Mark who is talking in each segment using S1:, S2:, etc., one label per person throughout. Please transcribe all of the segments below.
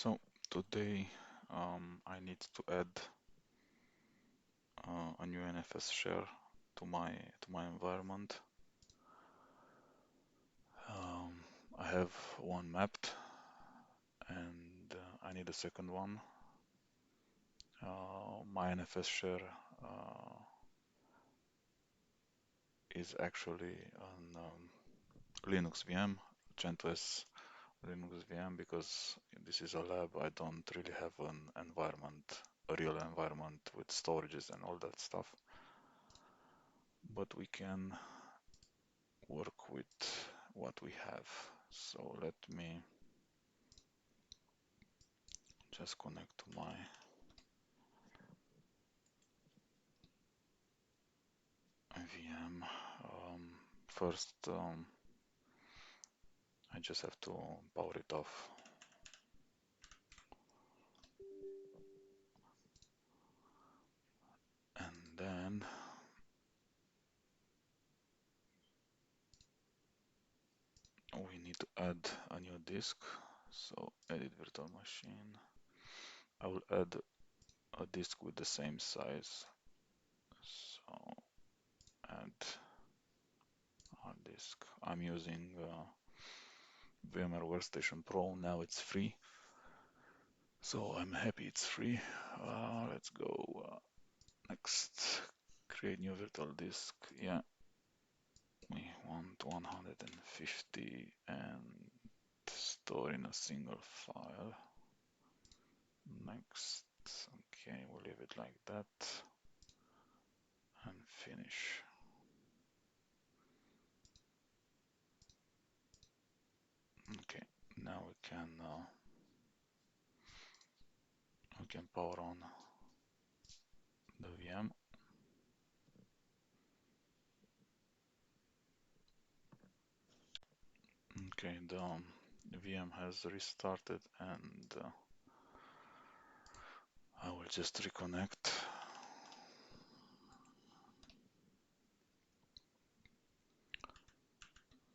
S1: So today I need to add a new NFS share to my environment. I have one mapped and I need a second one. My NFS share is actually an Linux VM, CentOS Linux VM, because this is a lab. I don't really have an environment, a real environment with storages and all that stuff. But we can work with what we have. So let me just connect to my VM. First, I just have to power it off. And then we need to add a new disk. So edit virtual machine. I will add a disk with the same size. So add a disk. I'm using VMware Workstation Pro. Now it's free. So I'm happy it's free. Let's go next. Create new virtual disk. Yeah, we want 150 and store in a single file. Next. Okay, we'll leave it like that and finish. Okay, now we can power on the VM. Okay, the VM has restarted and I will just reconnect.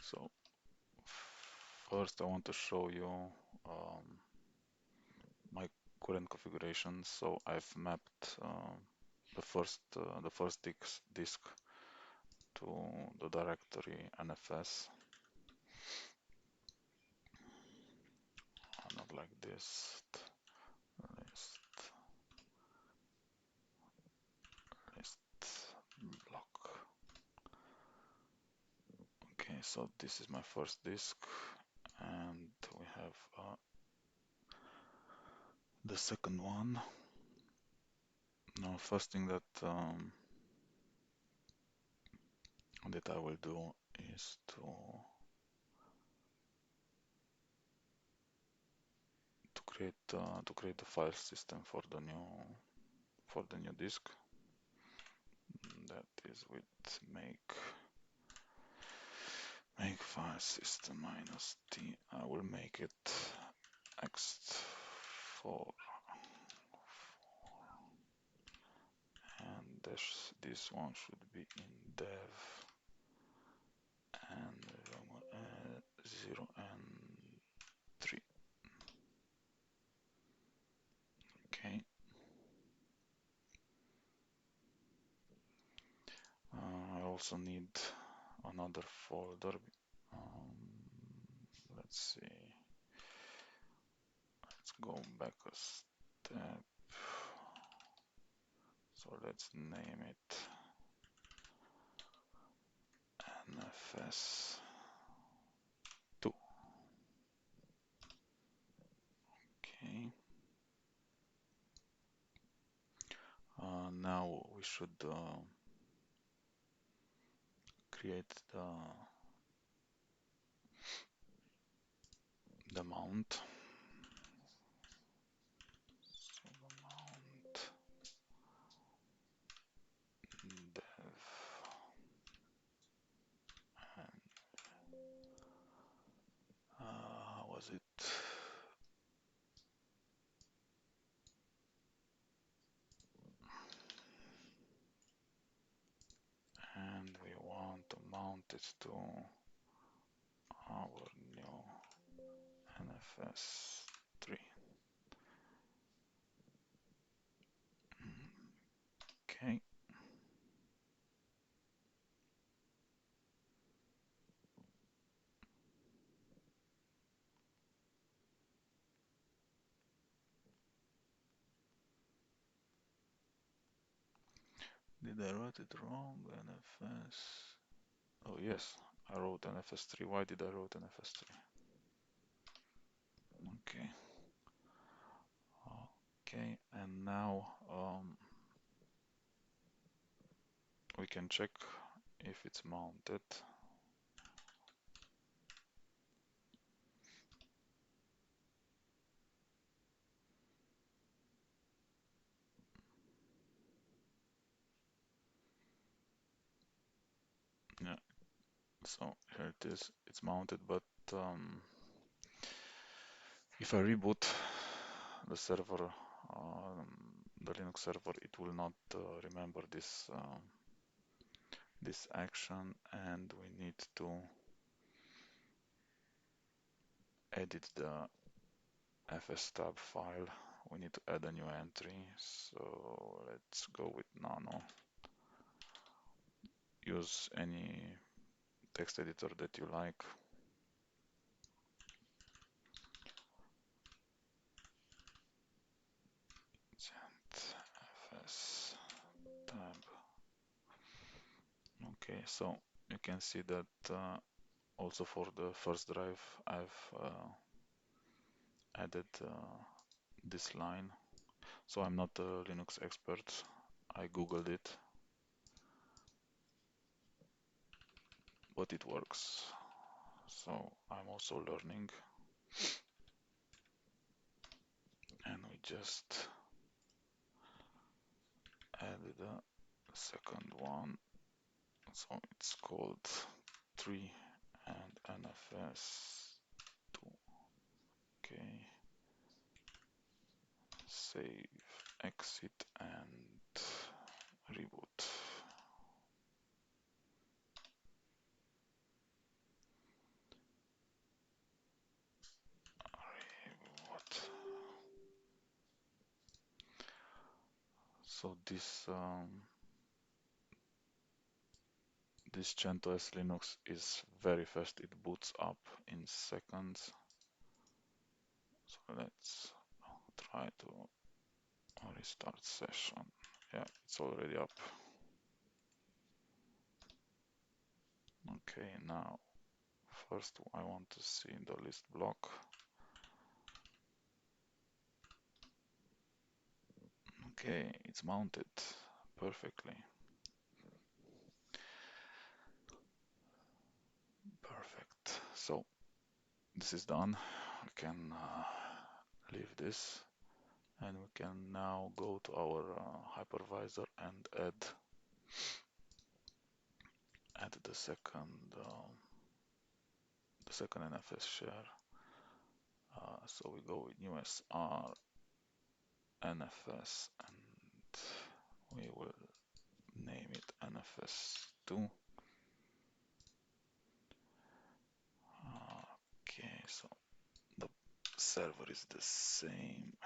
S1: So first I want to show you my current configuration. So I've mapped the first disk to the directory NFS. Not like this. List block. Okay, so this is my first disk, and we have the second one. Now, first thing that I will do is to create the file system for the new disk. That is with make file system -t. I will make it ext4 and this one should be in dev and 0 and 3. Okay. I also need another folder. Let's see. Let's go back a step. So let's name it NFS 2. Okay. Now we should create the mount. So the mount dev and was it? And we want to mount it to our new NFS 3. Okay. Did I write it wrong? NFS. Oh yes, I wrote NFS3. Why did I wrote NFS3? Okay. Okay, and now we can check if it's mounted. Yeah, so here it is. It's mounted, but if I reboot the server, the Linux server, it will not remember this action, and we need to edit the fstab file. We need to add a new entry. So let's go with nano. Use any text editor that you like. NFS tab. Okay, so you can see that also for the first drive I've added this line. So I'm not a Linux expert. I googled it, but it works. So I'm also learning, and we just added a second one. So it's called 3 and NFS 2. Okay. Save, exit, and reboot. Reboot. So this CentOS Linux is very fast. It boots up in seconds. So let's try to restart session. Yeah, it's already up. Okay, now first I want to see the list block. Okay, it's mounted perfectly. Perfect. So this is done. We can leave this, and we can now go to our hypervisor and add the second NFS share. So we go with USR NFS, and we will name it NFS2. Okay, so the server is the same.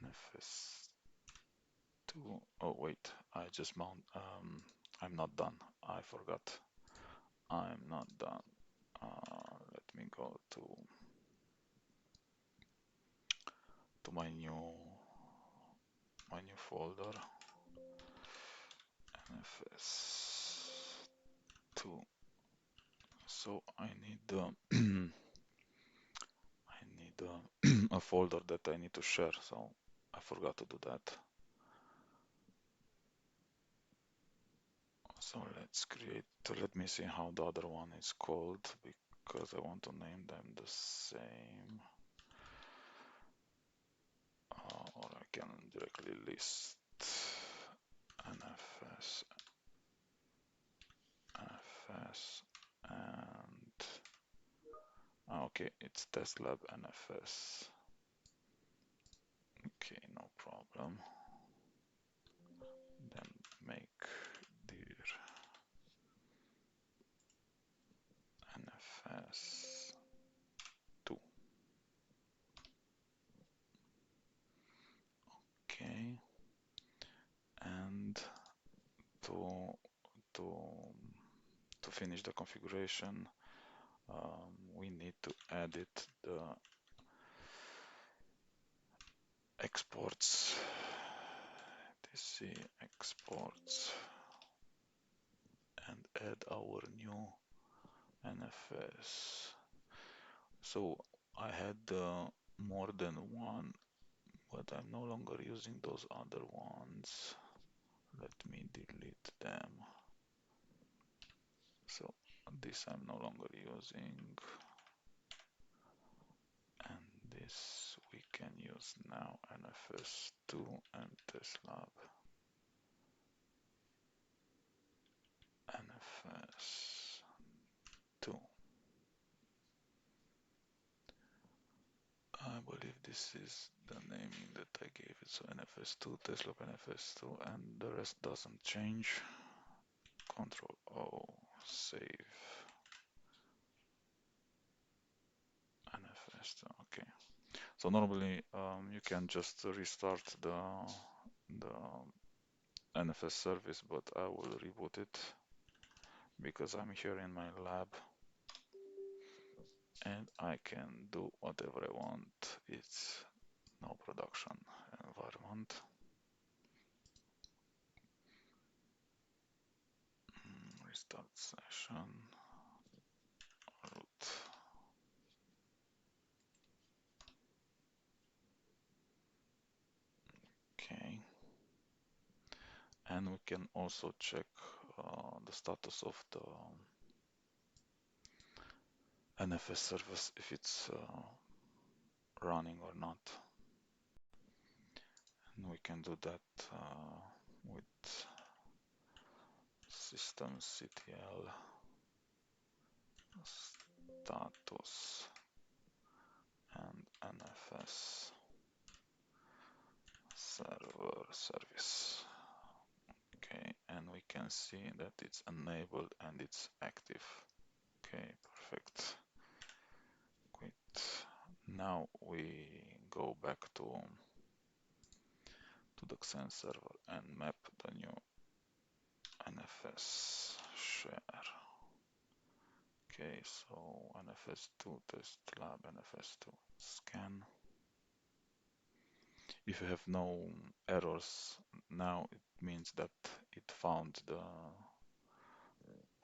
S1: NFS2. Oh wait, I just mount. I'm not done. I forgot. I'm not done. Let me go to my new folder. NFS2. So I need I need a folder that I need to share. So I forgot to do that. So let's create. Let me see how the other one is called, because I want to name them the same. Or I can directly list NFS, and okay, it's testlab NFS. Okay, no problem. Then make dir NFS2. to finish the configuration, we need to edit the exports, etc exports, and add our new NFS. So I had more than one, but I'm no longer using those other ones. Let me delete them. So this I'm no longer using, and this we can use now, NFS2 and TestLab. NFS2. I believe this is the naming that I gave it, so NFS2, TestLab NFS2, and the rest doesn't change. Control O, save. NFS2, okay. So normally you can just restart the NFS service, but I will reboot it because I'm here in my lab and I can do whatever I want. It's no production environment. Restart session, root. Okay. And we can also check the status of the NFS service, if it's running or not. And we can do that with systemctl status and NFS server service. Okay, and we can see that it's enabled and it's active. Okay, perfect. Quit. Now we go back to the Xen server and map the new NFS share. Okay, so NFS2 test lab, NFS2 scan. If you have no errors now, it means that it found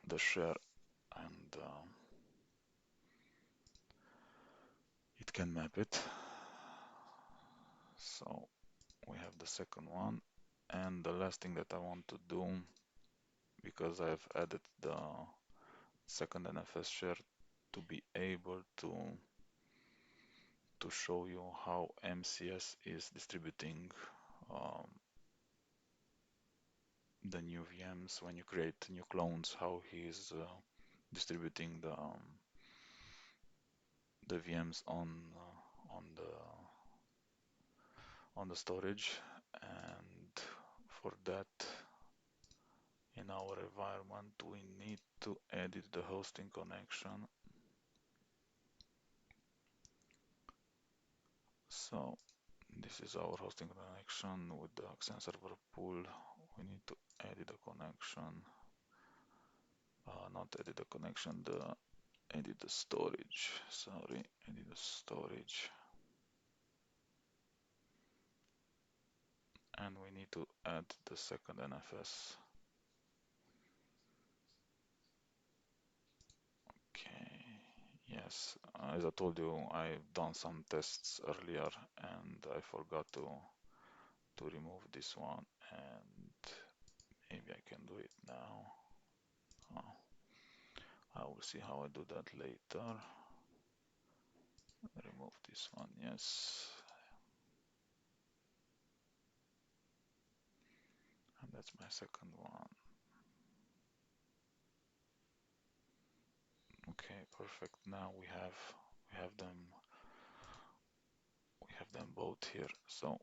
S1: the share and it can map it. So we have the second one, and the last thing that I want to do, because I've added the second NFS share to be able to show you how MCS is distributing the new VMs when you create new clones, how he is distributing the VMs on the storage. And for that, in our environment, we need to edit the hosting connection. So this is our hosting connection with the Xen server pool. We need to edit the connection, not edit the connection, edit the storage. Sorry, edit the storage. And we need to add the second NFS. Okay, yes, as I told you, I've done some tests earlier and I forgot to remove this one, and maybe I can do it now. I will see how I do that later. Remove this one, yes. And that's my second one. Okay, perfect. Now we have them both here. So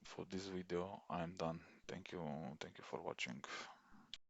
S1: for this video I'm done. Thank you for watching.